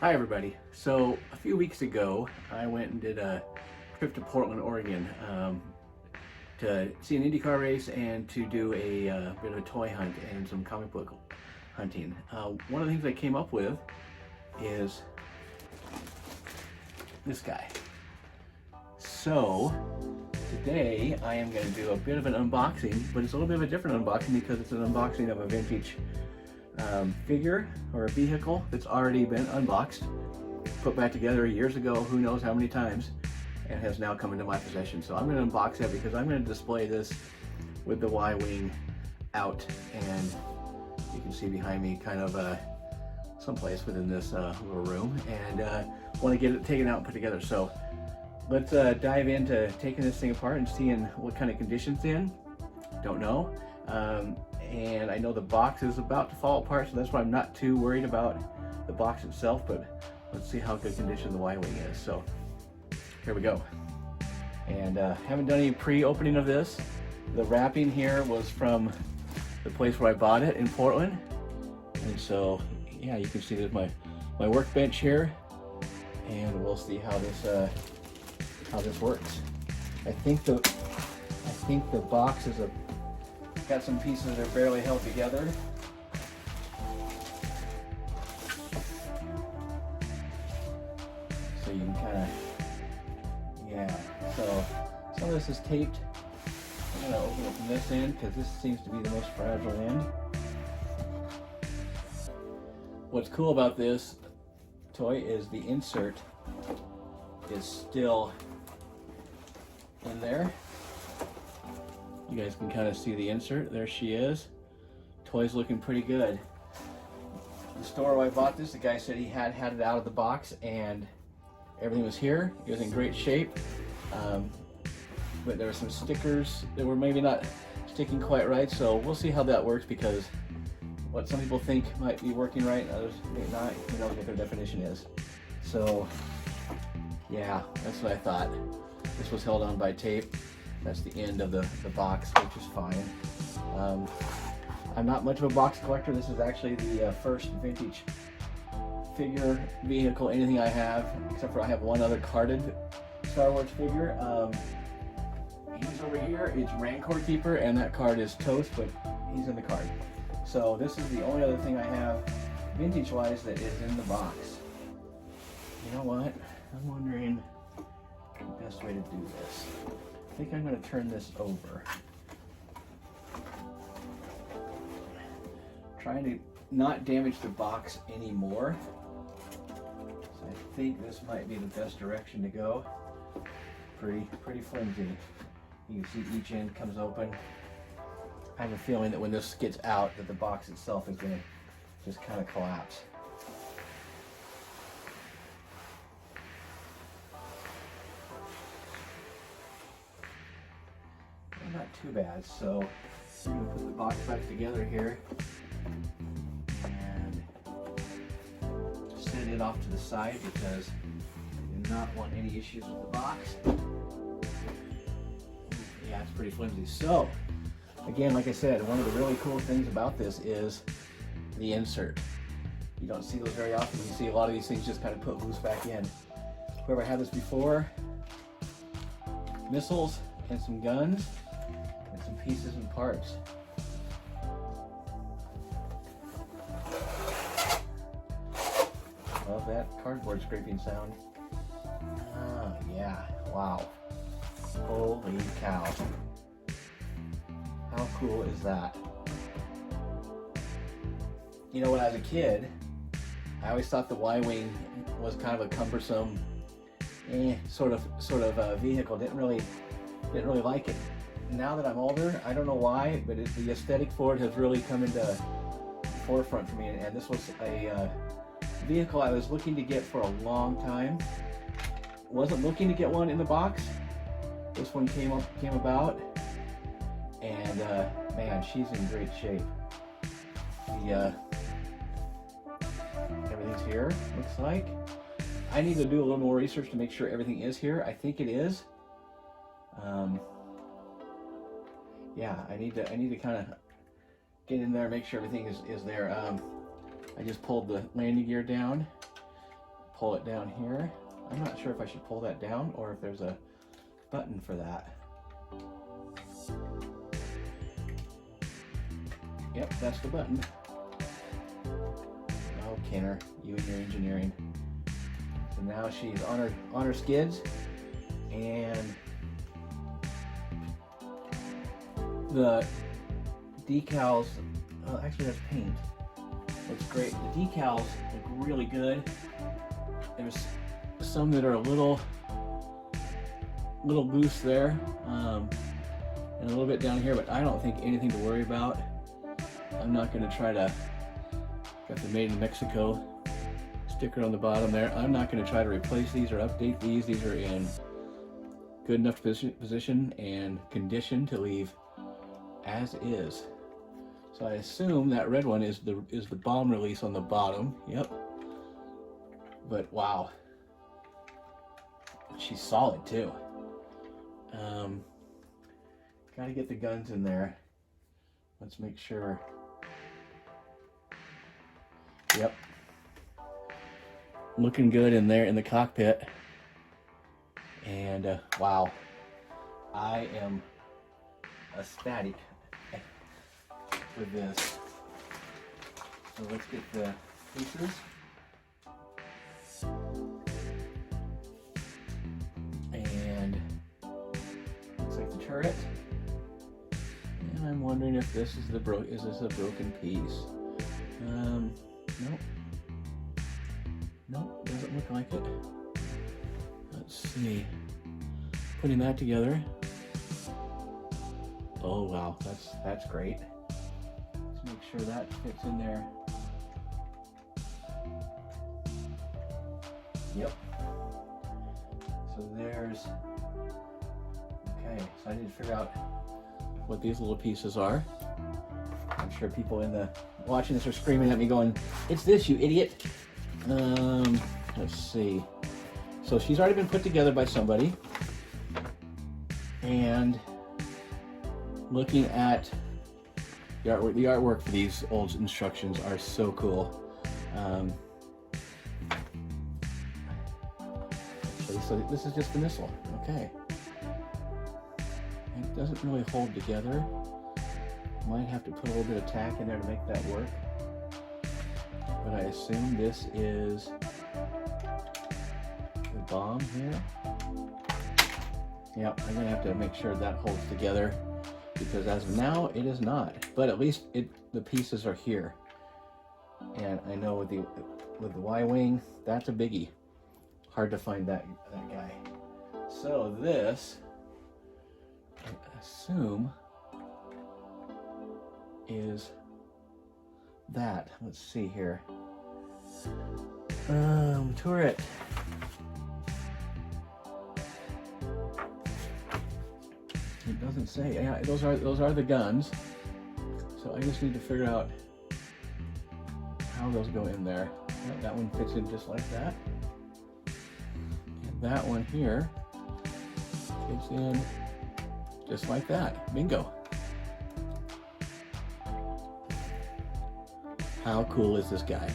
Hi everybody. So a few weeks ago I went and did a trip to Portland, Oregon to see an IndyCar race and to do a bit of a toy hunt and some comic book hunting. One of the things I came up with is this guy. So today I am going to do a bit of an unboxing, but it's a little bit of a different unboxing because it's an unboxing of a vintage figure or a vehicle that's already been unboxed, put back together years ago, who knows how many times, and has now come into my possession. So I'm going to unbox that because I'm going to display this with the Y-wing out, and you can see behind me kind of someplace within this little room, and want to get it taken out and put together. So let's dive into taking this thing apart and seeing what kind of condition it's in. Don't know. And I know the box is about to fall apart, so that's why I'm not too worried about the box itself, but let's see how good condition the Y-wing is. So here we go. And haven't done any pre-opening of this. The wrapping here was from the place where I bought it in Portland. And so, yeah, you can see there's my workbench here, and we'll see how this works. I think the box is got some pieces that are barely held together. So you can kind of, yeah. So some of this is taped. I'm gonna open it from this end because this seems to be the most fragile end. What's cool about this toy is the insert is still in there. You guys can kind of see the insert. There she is. Toy's looking pretty good. The store where I bought this, the guy said he had it out of the box and everything was here. It was in great shape. But there were some stickers that were maybe not sticking quite right, so we'll see how that works, because what some people think might be working right, others may not. You know what their definition is. So yeah, that's what I thought. This was held on by tape. That's the end of the box, which is fine. I'm not much of a box collector. This is actually the first vintage figure, vehicle, anything I have, except for I have one other carded Star Wars figure. He's over here, it's Rancor Keeper, and that card is toast, but he's in the card. So this is the only other thing I have vintage-wise that is in the box. You know what? I'm wondering the best way to do this. I think I'm going to turn this over. Trying to not damage the box anymore. So I think this might be the best direction to go. Pretty flimsy. You can see each end comes open. I have a feeling that when this gets out, that the box itself is going to just kind of collapse. Not too bad. So I'm going to put the box back together here and set it off to the side because I do not want any issues with the box. Yeah, it's pretty flimsy. So again, like I said, one of the really cool things about this is the insert. You don't see those very often. You see a lot of these things just kind of put loose back in. Whoever had this before, missiles and some guns, and some pieces and parts. Love that cardboard scraping sound. Ah, yeah, wow. Holy cow. How cool is that? You know, when I was a kid, I always thought the Y-wing was kind of a cumbersome, sort of vehicle. Didn't really like it. Now that I'm older, I don't know why, but the aesthetic for it has really come into the forefront for me, and this was a vehicle I was looking to get for a long time. Wasn't looking to get one in the box. This one came about, and man, she's in great shape. Everything's here, looks like. I need to do a little more research to make sure everything is here. I think it is. Yeah, I need to kind of get in there and make sure everything is there. I just pulled the landing gear down, pull it down here. I'm not sure if I should pull that down or if there's a button for that. Yep, that's the button. Oh, Kenner, you and your engineering. So now she's on her skids, and the decals, oh, actually that's paint. Looks great. The decals look really good. There's some that are a little loose there, and a little bit down here, but I don't think anything to worry about. I'm not going to try to, got the Made in Mexico sticker on the bottom there. I'm not going to try to replace these or update these. These are in good enough position and condition to leave as is. So I assume that red one is the bomb release on the bottom. Yep. But wow, she's solid too. Got to get the guns in there. Let's make sure. Yep. Looking good in there in the cockpit. And wow, I am ecstatic with this. So let's get the pieces. And looks like the turret. And I'm wondering if this is is this a broken piece? Nope. Nope, doesn't look like it. Let's see. Putting that together. Oh wow, that's great. Let's make sure that fits in there. Yep. So there's, okay, so I need to figure out what these little pieces are. I'm sure people watching this are screaming at me going, "It's this, you idiot." Let's see. So she's already been put together by somebody. And looking at the artwork for these old instructions are so cool. So this is just the missile, okay. It doesn't really hold together. Might have to put a little bit of tack in there to make that work. But I assume this is the bomb here. Yep, I'm gonna have to make sure that holds together because as of now it is not. But at least the pieces are here. And I know with the Y-wing, that's a biggie. Hard to find that guy. So this, I assume, is that. Let's see here. Turret. It doesn't say. Yeah, those are the guns. So I just need to figure out how those go in there. Yep, that one fits in just like that. And that one here fits in just like that. Bingo. How cool is this guy?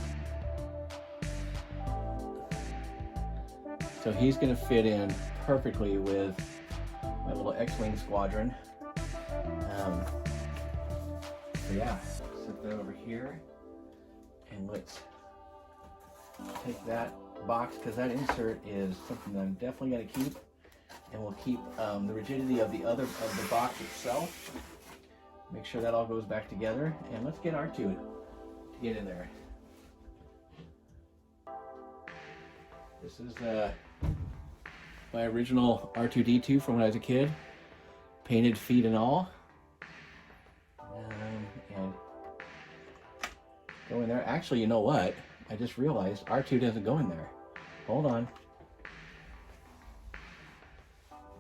So he's going to fit in perfectly with my little X-Wing squadron. So yeah, set that over here. And let's take that box, because that insert is something that I'm definitely going to keep. And we'll keep the rigidity of the box itself. Make sure that all goes back together. And let's get R2 to get in there. This is my original R2-D2 from when I was a kid. Painted feet and all. And go in there. Actually, you know what? I just realized R2 doesn't go in there. Hold on.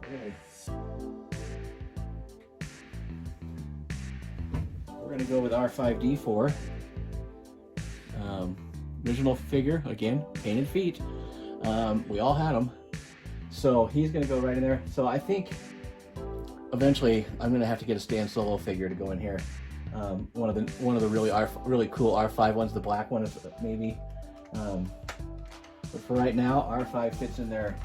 Really? We're going to go with R5-D4. Original figure, again, painted feet. We all had them. So he's going to go right in there. So I think eventually I'm going to have to get a Stan Solo figure to go in here. One of the really cool R5 ones, the black one maybe. But for right now, R5 fits in there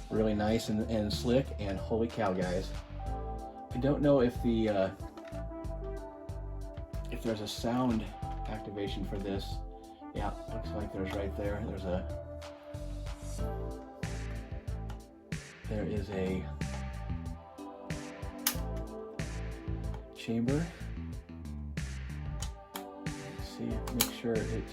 really nice and slick, and holy cow, guys. I don't know if the if there's a sound activation for this. Yeah, looks like there's right there. There is a chamber. Let's see, make sure it.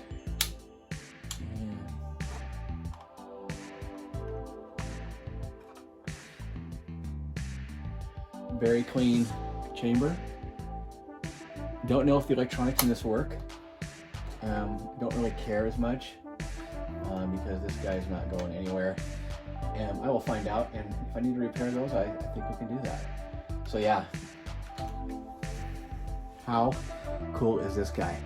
Very clean chamber. Don't know if the electronics in this work. Don't really care as much because this guy's not going anywhere. And I will find out, and if I need to repair those, I think we can do that. So yeah, how cool is this guy?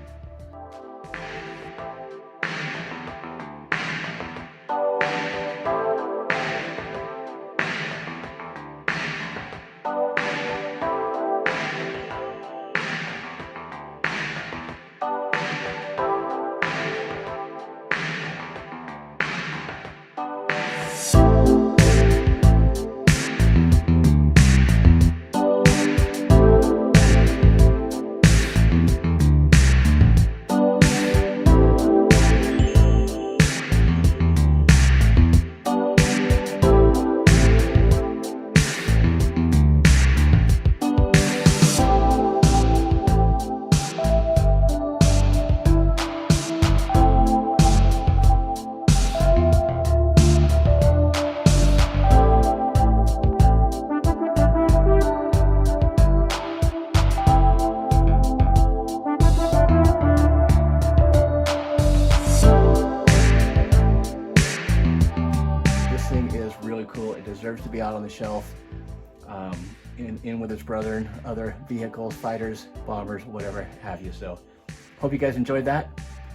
Cool. It deserves to be out on the shelf in with its brother and other vehicles, fighters, bombers, whatever have you. So hope you guys enjoyed that,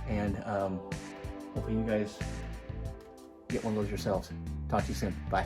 and hopefully you guys get one of those yourselves. Talk to you soon. Bye.